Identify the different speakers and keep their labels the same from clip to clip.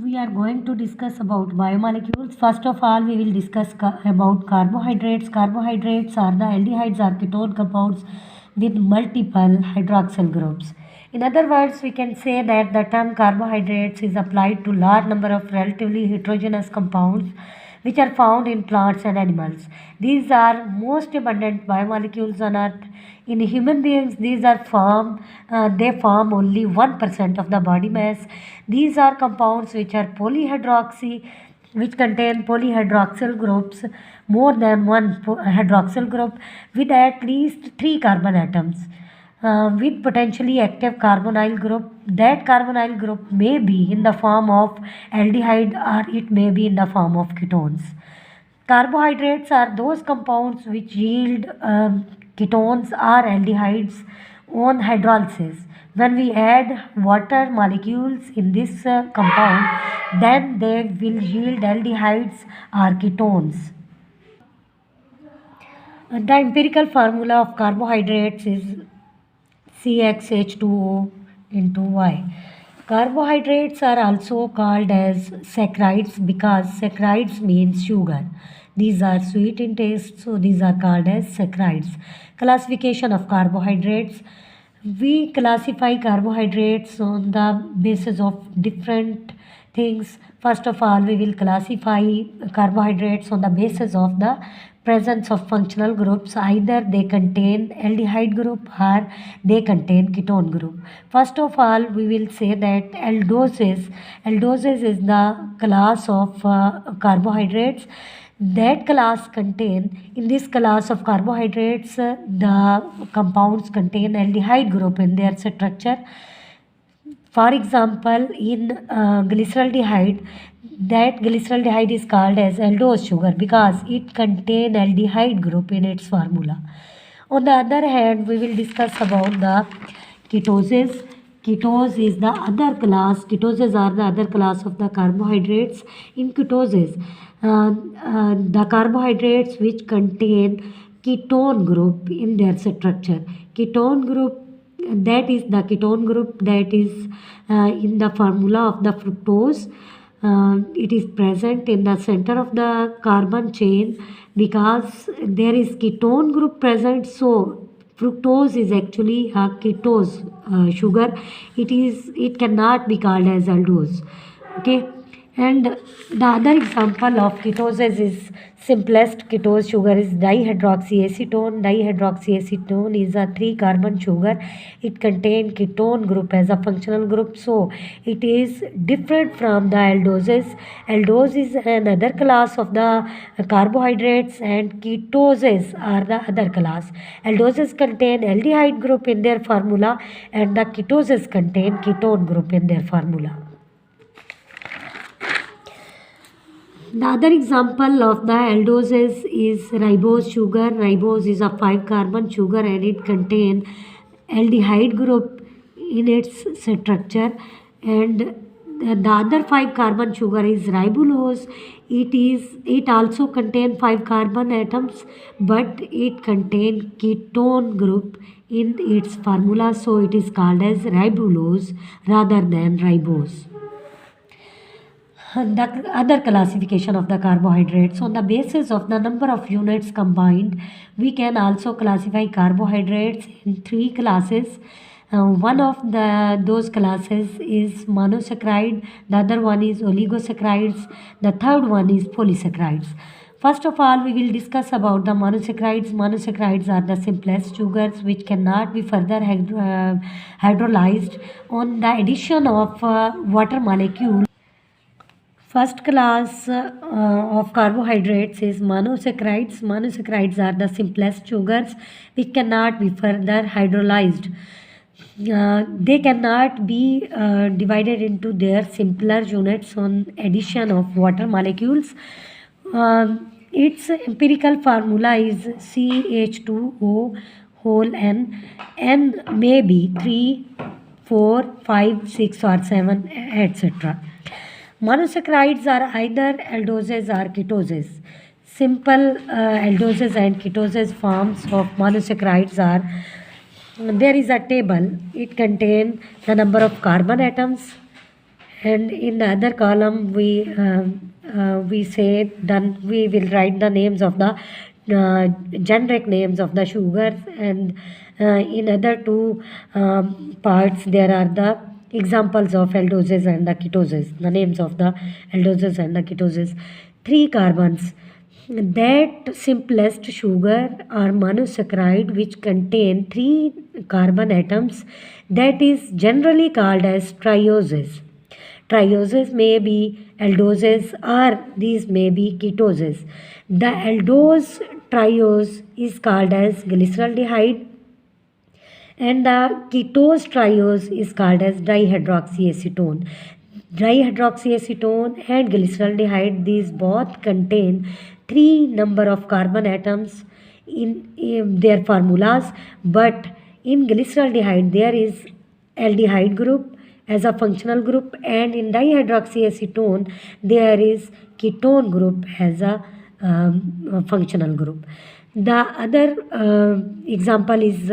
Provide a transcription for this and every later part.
Speaker 1: We are going to discuss about biomolecules. First of all, we will discuss about carbohydrates. Carbohydrates are the aldehydes or ketone compounds with multiple hydroxyl groups. In other words, we can say that the term carbohydrates is applied to large number of relatively heterogeneous compounds which are found in plants and animals. These are most abundant biomolecules on Earth. In human beings, they form only 1% of the body mass. These are compounds which are polyhydroxy, which contain polyhydroxyl groups, more than one hydroxyl group with at least 3 carbon atoms. With potentially active carbonyl group, that carbonyl group may be in the form of aldehyde or it may be in the form of ketones. Carbohydrates are those compounds which yield ketones or aldehydes on hydrolysis. When we add water molecules in this compound, then they will yield aldehydes or ketones. The empirical formula of carbohydrates is CxH2O into Y. Carbohydrates are also called as saccharides because saccharides means sugar. These are sweet in taste, so these are called as saccharides. Classification of carbohydrates. We classify carbohydrates on the basis of different things. First of all, we will classify carbohydrates on the basis of the presence of functional groups. Either they contain aldehyde group or they contain ketone group. First of all, we will say that aldoses is the class of carbohydrates. That class in this class of carbohydrates, the compounds contain aldehyde group in their structure. For example, in glyceraldehyde, that glyceraldehyde is called as aldose sugar because it contains aldehyde group in its formula. On the other hand, we will discuss about the ketoses. Ketoses are the other class of the carbohydrates. In ketoses, the carbohydrates which contain ketone group in their structure. Ketone group, that is the ketone group that is in the formula of the fructose. It is present in the center of the carbon chain because there is ketone group present, so fructose is actually a ketose sugar. It cannot be called as aldose. Okay. And the other example of ketoses is simplest ketose sugar is dihydroxyacetone. Dihydroxyacetone is a 3-carbon sugar. It contains ketone group as a functional group, so it is different from the aldoses. Aldose is another class of the carbohydrates and ketoses are the other class. Aldoses contain aldehyde group in their formula and the ketoses contain ketone group in their formula. The other example of the aldoses is ribose sugar. Ribose is a 5-carbon sugar and it contains aldehyde group in its structure. And the other 5-carbon sugar is ribulose. It also contains 5 carbon atoms, but it contains ketone group in its formula, so it is called as ribulose rather than ribose. The other classification of the carbohydrates on the basis of the number of units combined, we can also classify carbohydrates in 3 classes. One of those classes is monosaccharide, the other one is oligosaccharides, the third one is polysaccharides. First of all, we will discuss about the monosaccharides. Monosaccharides are the simplest sugars which cannot be further hydrolyzed on the addition of water molecule. First class of carbohydrates is monosaccharides. Monosaccharides are the simplest sugars which cannot be further hydrolyzed. They cannot be divided into their simpler units on addition of water molecules. Its empirical formula is CH2O whole N. N may be 3, 4, 5, 6 or 7, etc. Monosaccharides are either aldoses or ketoses. Simple aldoses and ketoses forms of monosaccharides are, there is a table. It contains the number of carbon atoms and in the other column we say then we will write the names of the generic names of the sugars, and in other two parts there are the examples of aldoses and the ketoses, the names of the aldoses and the ketoses. Three carbons, that simplest sugar or monosaccharide which contain three carbon atoms, that is generally called as trioses. Trioses may be aldoses or these may be ketoses. The aldose triose is called as glyceraldehyde, and the ketose triose is called as dihydroxyacetone. Dihydroxyacetone and glyceraldehyde, these both contain three number of carbon atoms in their formulas, but in glyceraldehyde there is aldehyde group as a functional group, and in dihydroxyacetone there is ketone group as a functional group. The other example is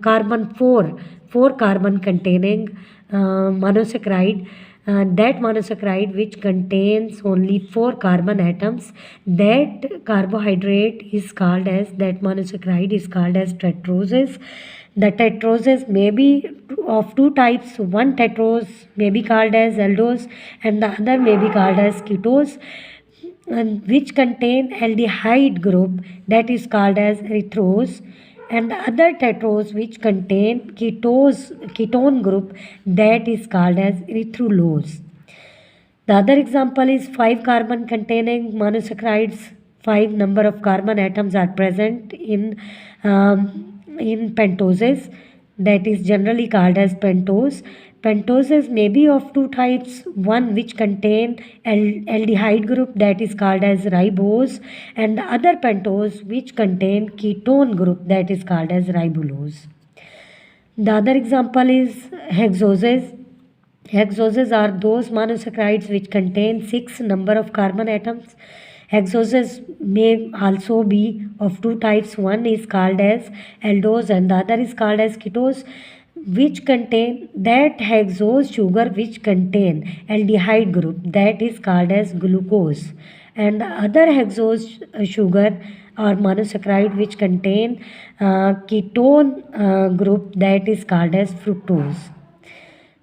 Speaker 1: carbon 4 carbon containing monosaccharide. That monosaccharide which contains only 4 carbon atoms, that carbohydrate is called as, that monosaccharide is called as tetroses. The tetroses may be of two types. One tetrose may be called as aldose and the other may be called as ketose, and which contain aldehyde group, that is called as erythrose, and the other tetrose which contain ketone group, that is called as erythrulose. The other example is 5 carbon containing monosaccharides. 5 number of carbon atoms are present in pentoses, that is generally called as pentose. Pentoses may be of two types, one which contain aldehyde group, that is called as ribose, and the other pentose which contain ketone group, that is called as ribulose. The other example is hexoses. Hexoses are those monosaccharides which contain 6 number of carbon atoms. Hexoses may also be of two types. One is called as aldose and the other is called as ketose, which contain that hexose sugar which contain aldehyde group, that is called as glucose, and the other hexose sugar or monosaccharide which contain ketone group, that is called as fructose.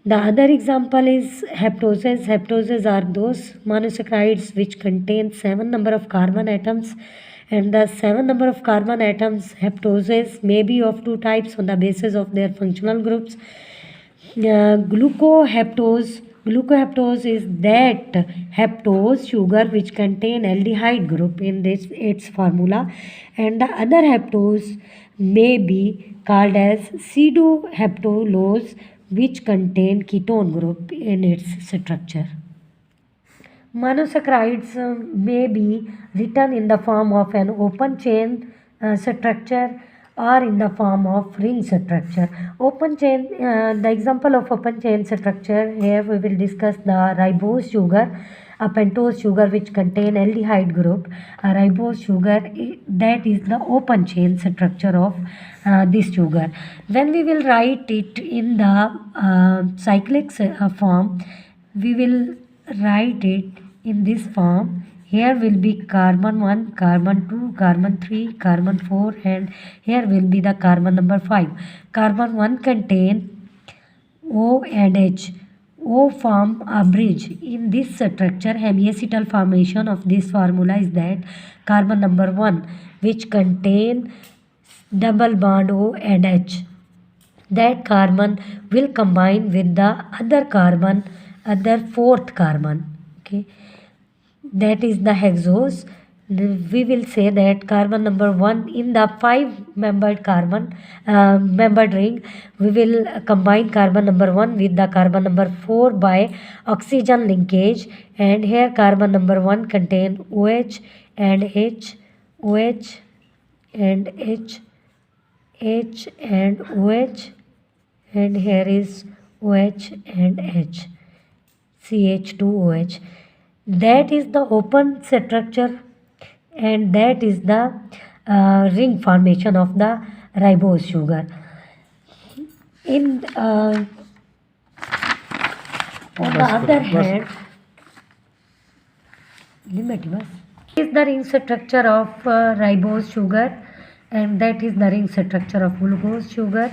Speaker 1: The other example is heptoses. Heptoses are those monosaccharides which contain 7 number of carbon atoms, and the 7 number of carbon atoms heptoses may be of two types on the basis of their functional groups. Glucoheptose is that heptose sugar which contain aldehyde group in this its formula, and the other heptose may be called as pseudoheptulose which contain ketone group in its structure. Monosaccharides may be written in the form of an open chain structure or in the form of ring structure. Open chain, the example of open chain structure, here we will discuss the ribose sugar, a pentose sugar which contain aldehyde group. A ribose sugar, that is the open chain structure of this sugar. When we will write it in the cyclic form, we will write it in this form. Here will be carbon 1, carbon 2, carbon 3, carbon 4, and here will be the carbon number 5. Carbon 1 contain O and H. O form a bridge. In this structure, hemiacetal formation of this formula is that carbon number 1 which contain double bond O and H. That carbon will combine with the other carbon, other fourth carbon. Okay, that is the hexose. We will say that carbon number 1 in the 5 membered carbon membered ring, we will combine carbon number 1 with the carbon number 4 by oxygen linkage, and here carbon number 1 contain OH and H, OH and H, H and OH, and here is OH and H, CH2OH. That is the open structure, and that is the ring formation of the ribose sugar. In On the
Speaker 2: बस
Speaker 1: other
Speaker 2: करो बस.
Speaker 1: hand, limit was is the ring structure of ribose sugar, and that is the ring structure of glucose sugar.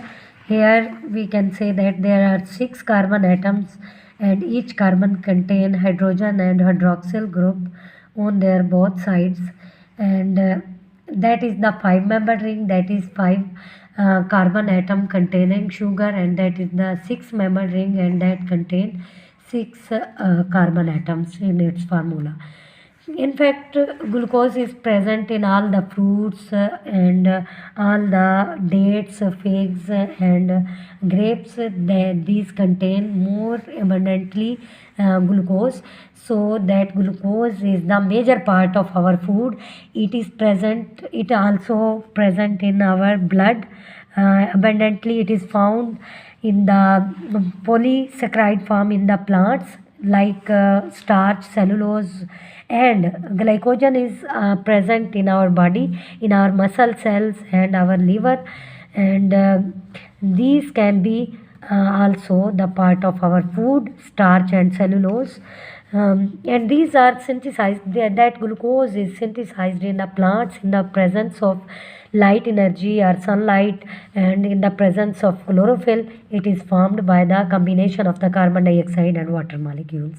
Speaker 1: Here we can say that there are 6 carbon atoms, and each carbon contain hydrogen and hydroxyl group on their both sides, and that is the 5 membered ring, that is 5 carbon atom containing sugar, and that is the 6 membered ring, and that contain 6 carbon atoms in its formula. In fact, glucose is present in all the fruits and all the dates, figs, and grapes. These contain more abundantly glucose. So that glucose is the major part of our food. It is present. It also present in our blood. Abundantly, it is found in the polysaccharide form in the plants like starch, cellulose, and glycogen is present in our body, in our muscle cells and our liver, and these can be also the part of our food, starch and cellulose. And these are synthesized, that glucose is synthesized in the plants in the presence of light energy or sunlight, and in the presence of chlorophyll. It is formed by the combination of the carbon dioxide and water molecules.